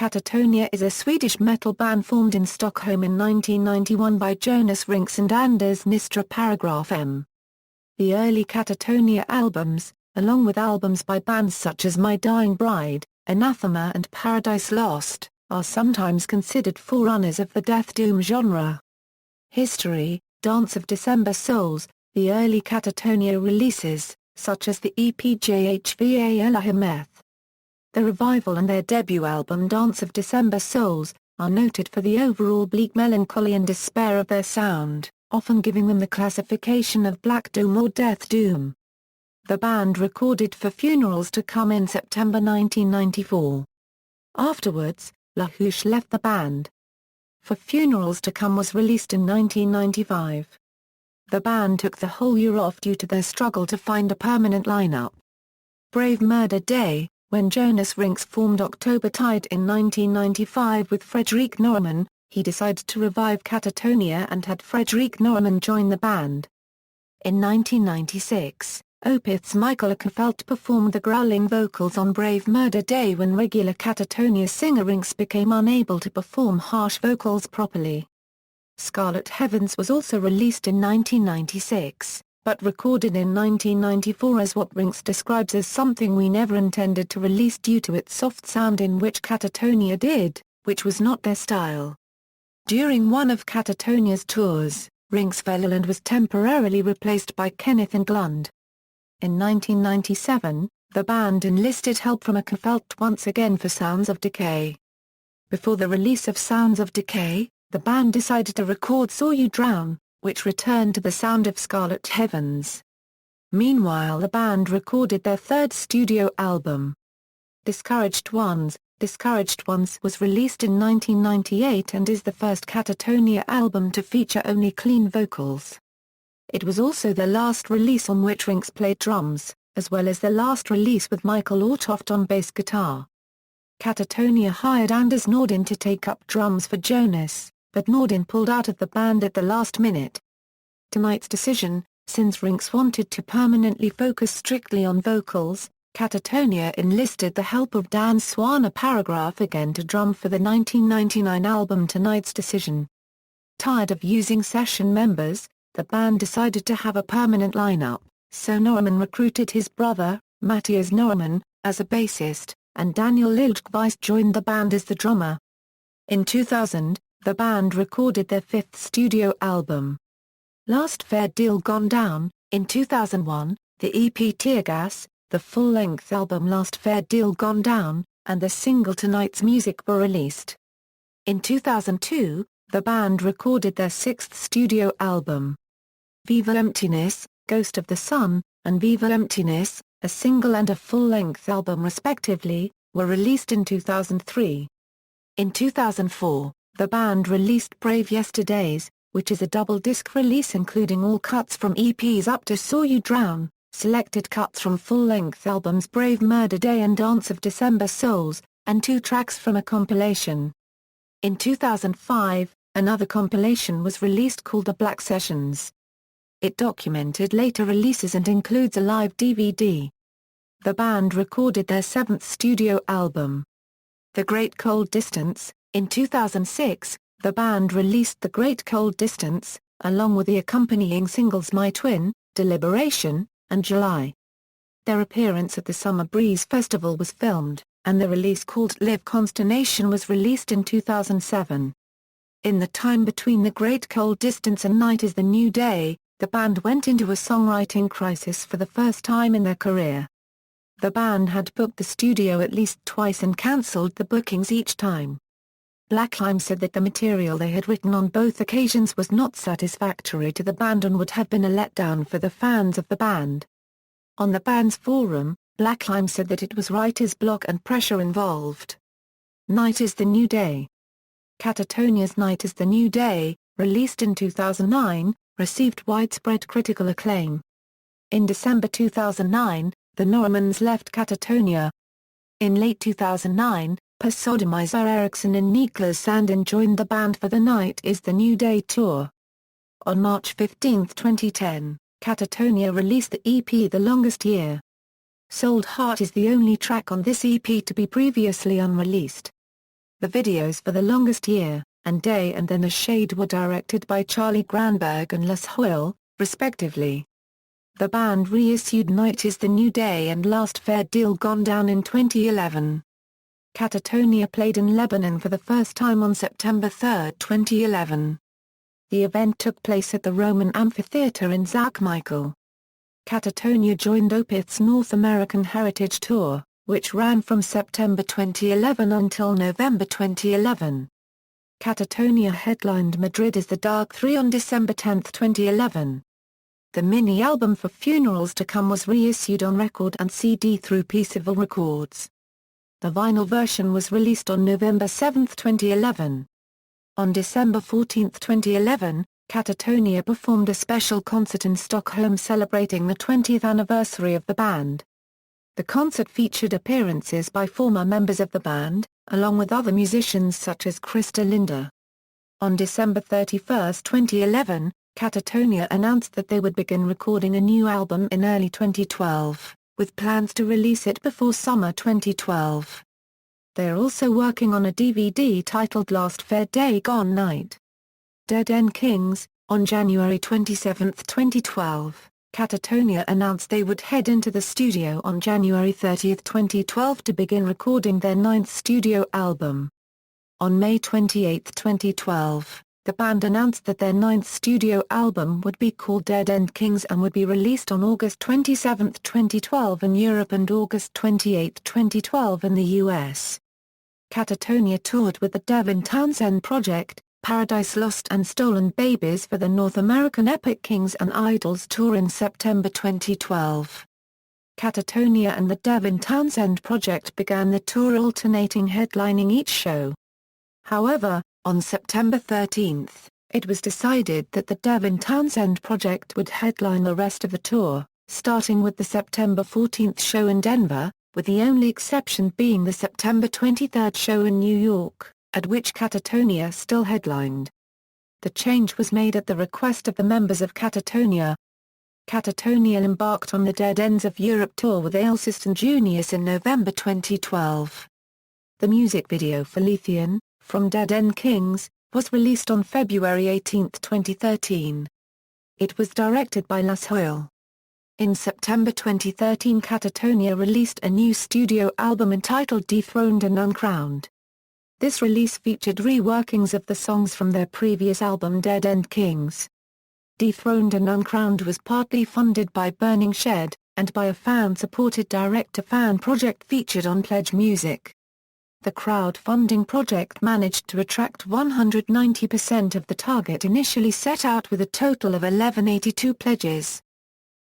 Katatonia is a Swedish metal band formed in Stockholm in 1991 by Jonas Renkse and Anders Nyström. Paragraph M. The early Katatonia albums, along with albums by bands such as My Dying Bride, Anathema and Paradise Lost, are sometimes considered forerunners of the death doom genre. History: Dance of December Souls. The early Katatonia releases, such as the EP Jhva The Revival and their debut album Dance of December Souls, are noted for the overall bleak melancholy and despair of their sound, often giving them the classification of black doom or death doom. The band recorded For Funerals to Come in September 1994. Afterwards, LaHouche left the band. For Funerals to Come was released in 1995. The band took the whole year off due to their struggle to find a permanent lineup. Brave Murder Day, when Jonas Renkse formed October Tide in 1995 with Fredrik Norman, he decided to revive Katatonia and had Fredrik Norman join the band. In 1996, Opeth's Michael Åkerfeldt performed the growling vocals on Brave Murder Day when regular Katatonia singer Renkse became unable to perform harsh vocals properly. Scarlet Heavens was also released in 1996, but recorded in 1994 as what Renkse describes as something we never intended to release due to its soft sound, in which Katatonia did, which was not their style. During one of Katatonia's tours, Renkse fell ill and was temporarily replaced by Kenneth Englund. In 1997, the band enlisted help from Åkerfeldt once again for Sounds of Decay. Before the release of Sounds of Decay, the band decided to record Saw You Drown, which returned to the sound of Scarlet Heavens. Meanwhile, the band recorded their third studio album. Discouraged Ones was released in 1998 and is the first Katatonia album to feature only clean vocals. It was also the last release on which Renkse played drums, as well as the last release with Michael Åkerfeldt on bass guitar. Katatonia hired Anders Nyström to take up drums for Jonas, but Nordin pulled out of the band at the last minute. Tonight's Decision. Since Renkse wanted to permanently focus strictly on vocals, Katatonia enlisted the help of Dan Swana Paragraph again to drum for the 1999 album Tonight's Decision. Tired of using session members, the band decided to have a permanent lineup, so Norman recruited his brother, Mattias Norman, as a bassist, and Daniel Liljeqvist joined the band as the drummer. In 2000, the band recorded their fifth studio album, Last Fair Deal Gone Down. In 2001, the EP Tear Gas, the full-length album Last Fair Deal Gone Down, and the single Tonight's Music were released. In 2002, the band recorded their sixth studio album, Viva Emptiness, Ghost of the Sun, and Viva Emptiness, a single and a full-length album respectively, were released in 2003. In 2004, the band released Brave Yesterdays, which is a double-disc release including all cuts from EPs up to Saw You Drown, selected cuts from full-length albums Brave Murder Day and Dance of December Souls, and 2 tracks from a compilation. In 2005, another compilation was released called The Black Sessions. It documented later releases and includes a live DVD. The band recorded their 7th studio album, The Great Cold Distance. In 2006, the band released The Great Cold Distance, along with the accompanying singles My Twin, Deliberation, and July. Their appearance at the Summer Breeze Festival was filmed, and the release called Live Consternation was released in 2007. In the time between The Great Cold Distance and Night is the New Day, the band went into a songwriting crisis for the first time in their career. The band had booked the studio at least twice and cancelled the bookings each time. Blakkheim said that the material they had written on both occasions was not satisfactory to the band and would have been a letdown for the fans of the band. On the band's forum, Blakkheim said that it was writer's block and pressure involved. Night is the New Day. Katatonia's Night is the New Day, released in 2009, received widespread critical acclaim. In December 2009, the Normans left Katatonia. In late 2009, Per Sodomizer Eriksson and Niklas Sandin joined the band for the Night is the New Day tour. On March 15, 2010, Katatonia released the EP The Longest Year. Sold Heart is the only track on this EP to be previously unreleased. The videos for The Longest Year and Day and Then a Shade were directed by Charlie Granberg and Les Hoyle, respectively. The band reissued Night is the New Day and Last Fair Deal Gone Down in 2011. Katatonia played in Lebanon for the first time on September 3, 2011. The event took place at the Roman Amphitheatre in Zachmichael. Katatonia joined Opeth's North American Heritage Tour, which ran from September 2011 until November 2011. Katatonia headlined Madrid as the Dark Three on December 10, 2011. The mini-album For Funerals to Come was reissued on record and CD through Peaceable Records. The vinyl version was released on November 7, 2011. On December 14, 2011, Katatonia performed a special concert in Stockholm celebrating the 20th anniversary of the band. The concert featured appearances by former members of the band, along with other musicians such as Krista Linder. On December 31, 2011, Katatonia announced that they would begin recording a new album in early 2012, with plans to release it before summer 2012. They are also working on a DVD titled Last Fair Day Gone Night. Dead End Kings. On January 27, 2012, Katatonia announced they would head into the studio on January 30, 2012 to begin recording their 9th studio album. On May 28, 2012, the band announced that their 9th studio album would be called Dead End Kings and would be released on August 27, 2012 in Europe and August 28, 2012 in the US. Katatonia toured with the Devin Townsend Project, Paradise Lost and Stolen Babies for the North American Epic Kings and Idols tour in September 2012. Katatonia and the Devin Townsend Project began the tour alternating headlining each show. However, on September 13, it was decided that the Devin Townsend Project would headline the rest of the tour, starting with the September 14 show in Denver, with the only exception being the September 23 show in New York, at which Katatonia still headlined. The change was made at the request of the members of Katatonia. Katatonia embarked on the Dead Ends of Europe tour with Alcest and Junius in November 2012. The music video for Lethean, from Dead End Kings, was released on February 18, 2013. It was directed by Les Hoyle. In September 2013, Katatonia released a new studio album entitled Dethroned and Uncrowned. This release featured reworkings of the songs from their previous album Dead End Kings. Dethroned and Uncrowned was partly funded by Burning Shed, and by a fan-supported direct-to-fan project featured on Pledge Music. The crowd-funding project managed to attract 190% of the target initially set out with a total of 1182 pledges.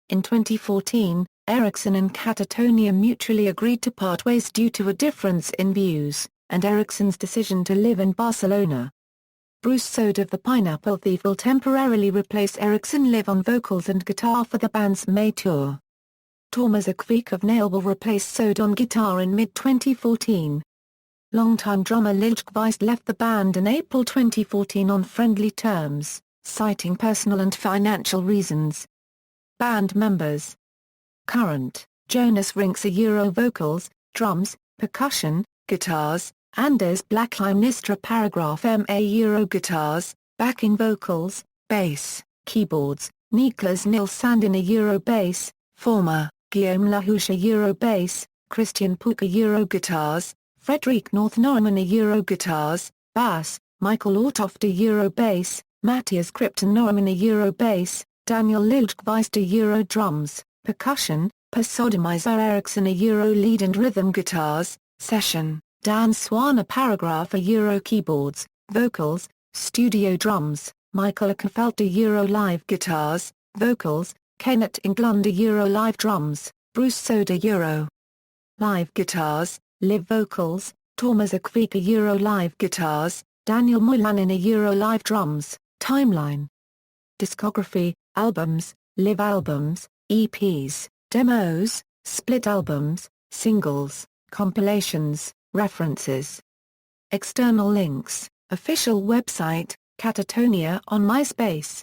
In 2014, Eriksson and Katatonia mutually agreed to part ways due to a difference in views, and Eriksson's decision to live in Barcelona. Bruce Sode of the Pineapple Thief will temporarily replace Eriksson live on vocals and guitar for the band's May tour. Thomas Akvik of Nail will replace Sode on guitar in mid-2014. Longtime drummer Liljkvist left the band in April 2014 on friendly terms, citing personal and financial reasons. Band members. Current: Jonas Renkse Euro vocals, drums, percussion, guitars, Anders Blakkheim Nystra Paragraph MA Euro guitars, backing vocals, bass, keyboards, Niklas Nils Sandin Euro bass, former, Guillaume Lahouche Euro bass, Christian Puka Euro guitars, Fredrik North Norman Euro guitars, bass, Michael Ortoft Euro bass, Matthias Krypton Norman Euro bass, Daniel Liljkvist Euro drums, percussion, Per Sodomizer Eriksson Euro lead and rhythm guitars, session, Dan Swana Paragraph Euro keyboards, vocals, studio drums, Michael Akefelt Euro live guitars, vocals, Kenneth Englund Euro live drums, Bruce Soda Euro live guitars, live vocals, Thomas Akvik Euro live guitars, Daniel Moylanen Euro live drums. Timeline. Discography: albums, live albums, EPs, demos, split albums, singles, compilations, references. External links: official website, Katatonia on MySpace.